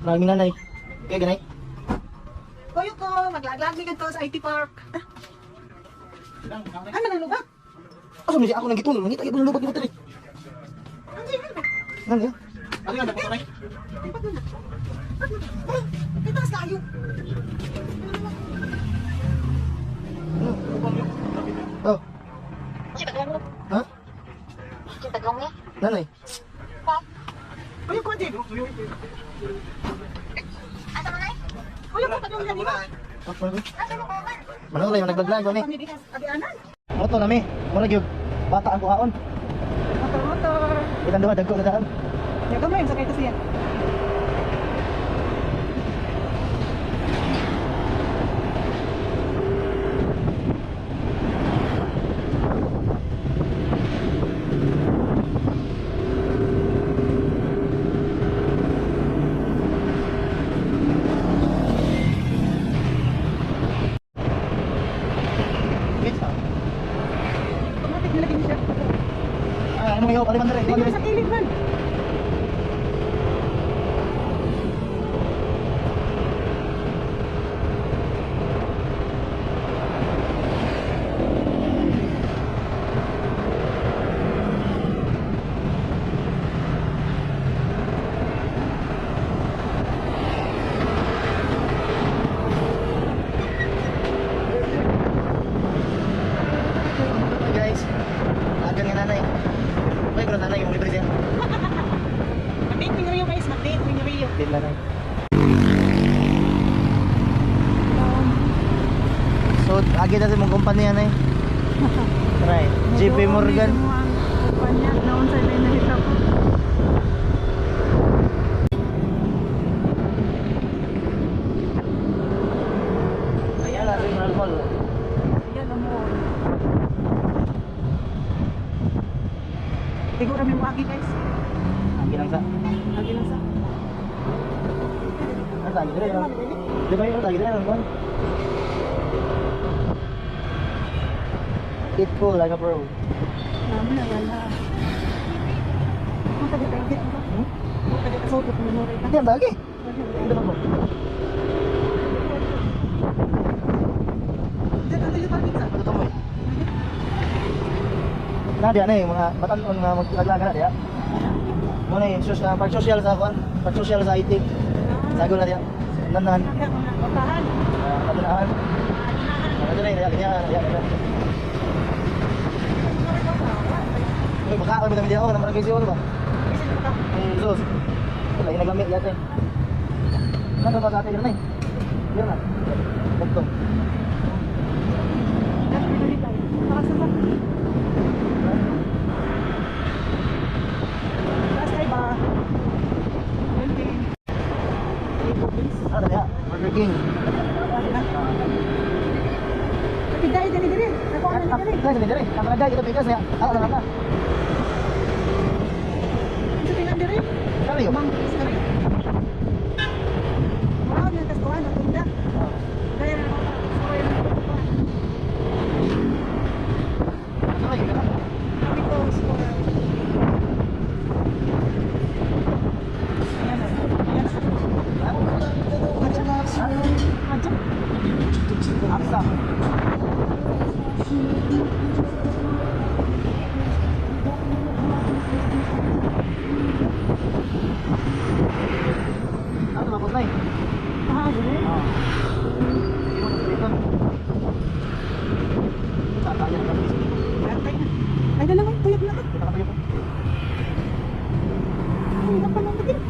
Maraming nanay. Okay, ganay. Kuyo ko, maglaglag ni ganito sa IT Park. Ano nang lubat? Asa mo siya ako nang gitulong. Ngita ko nang lubot ni Battery. Ano yan? Ano yan? Dapat na Itaas tayo. Oh. Ha? Tagalog niya? Nanay. Kuyo ko, Jim. Asa mo na? Kuyo ko, tagalog niya, di ba? Asa mo ko man? Manong lang yung nagblog-vlog kami. Kami dihas, abianan. Moto nami. Mura gyud. Bata ang kuhaon. Motor. Ilan duha dagko na daan. Ya, gamay, sakay to siya. Yes, ha? Automatic nilagay niya siya. Ah, ano ngayon? Paliman na rin. Tingnan sa kilid man. Guys, agan nga nanay. Uy, bro, nanay yung libre siya. Mag-date with Rio, guys. Mag-date with Rio. Din nanay. So, agi na sa mong kumpanya na eh. Try. JP Morgan. Kumpanya, naon sa ilay nahita ko. Ayan na, Ring Mall. Ayan, amor. Tigo kami mo agi, guys. Agi lang sa. Agi lang sa. Ano tagi dire? Di ba yung tagi dire? Ano ba? Eat full like a pro. Namin na wala. Ang taga-taga ba? Ang taga-taga ko memory ka. Hindi, ang lagi. Ano ba mo? Diyan, ano yung parking sa? Ano mo eh? Nadia na eh, mga batanon nga maglaga na diya. Muna eh, pag-social sa kuan, pag-social sa IT. Sago na diya. Nanan. Kaya kung nakotahan. Katunaan. Ano na eh, diya. Uy, baka ako naman diya ako, naman nag-isyo ba? Sus. Wala, yung naglamit yata eh. Ano ba sa atin na eh? Yan na. Bugtong. Ano diya? Burger King. Pinday din diri. Ako ano diri. Guys, hindi rin. Ang nagay, ito bigas niya. Ako na lang. Sa pinang diri. Kali yun. Mang sari. Wow, nang kastuhan ang tinda. Kaya na ako. Sorry na ako. Kali yun. Kami ko store. Ayan na. Ayan na. Ajak. Aksa. Ano ba kunay? Ah, diri. Ay, na lang. Tuyok na ka. Ay, napalang ka din.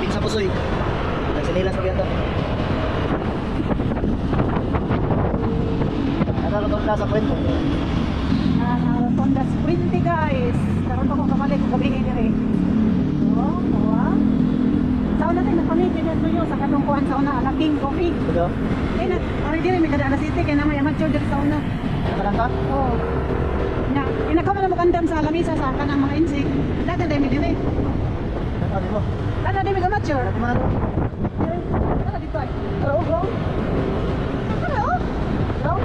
Sa pusoy. Nagsinilas mo yata. Ano na sa kwento? Honda Sprint guys. Karon pa kong kamali kung gabi kayo dire. Oh, wow. Sauna tayo nagpamigay na tuyo sa katungkuhan sauna ala King Coffee. Ito? Eh na, parang dire may kada city kaya naman amateur dire sauna. Nakalanta? Oh. Na, inakaw na magandam sa lamisa sa kanang mga insik. Dati tayo may dire. Ano mo? Dati tayo may amateur. Ano mo? Dati dito ay. Hello, bro. Hello. Hello?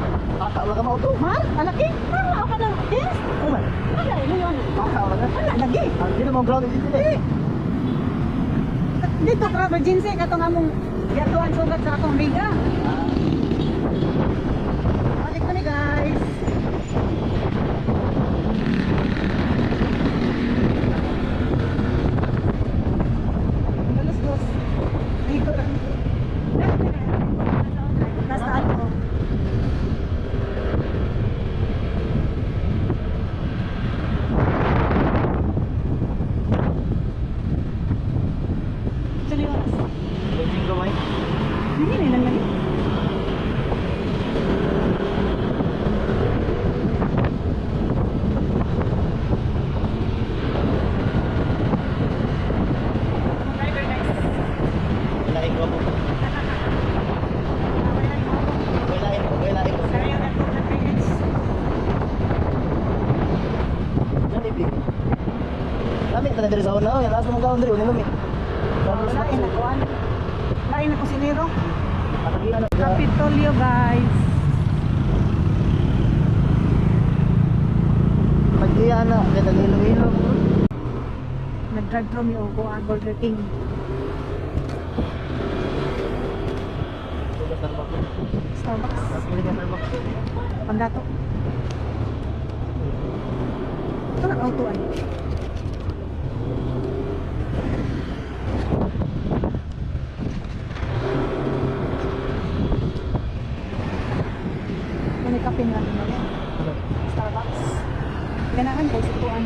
Alaki? Parang ako ng yes. Ano man? Wala, ano yun? Wala na. Wala, lagi. Hindi naman grounded dito eh. Dito, emergency, katong among yatuan sugat sa akong biga. Balik kami guys. Galos-los. Dito lang. Nasa ako. Seryoso. Laging gamay. Hindi nila yan. Walain ko po. Walain ko. Yan ibig. Lamig ka na diri sa una. Oh, yan lakas mong kaon diri. Unin lumi. Lain ako. Lain ako si Nero. Patagian na. Kapitolyo guys. Pagdiyan na. Kaya nag-ilo-ilo. Nag-drive thru mi og ang Burger King. Sugat Starbucks. Starbucks. Tapos bili ka Starbucks. Pandato. Ito nag-auto ay. Manikapin nga din yan. Starbucks. Ganahan ko sa tuan.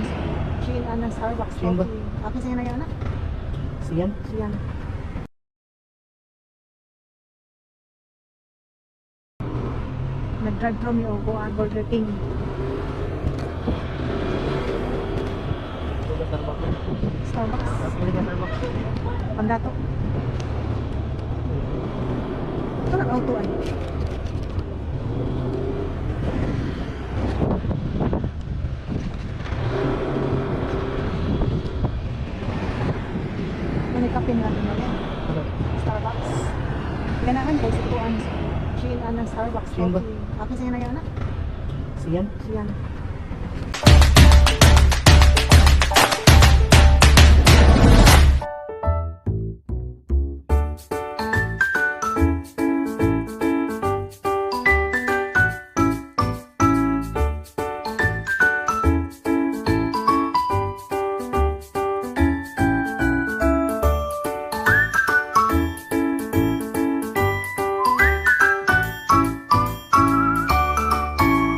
Chian ng Starbucks. Chian ba? Ako sa'yo na yan na. Siyan. Chian. Nag-drive thru mi og ang Burger King. Sugat Starbucks. Starbucks. Tapos bili ka Starbucks. Pandato. Ito nag-auto ay. Manikapin nga din yan. Starbucks. Ganahan ko sa tuan. Chian ng Starbucks. Chian ba? Ako sa'yo na yan na. Siyan. Chian.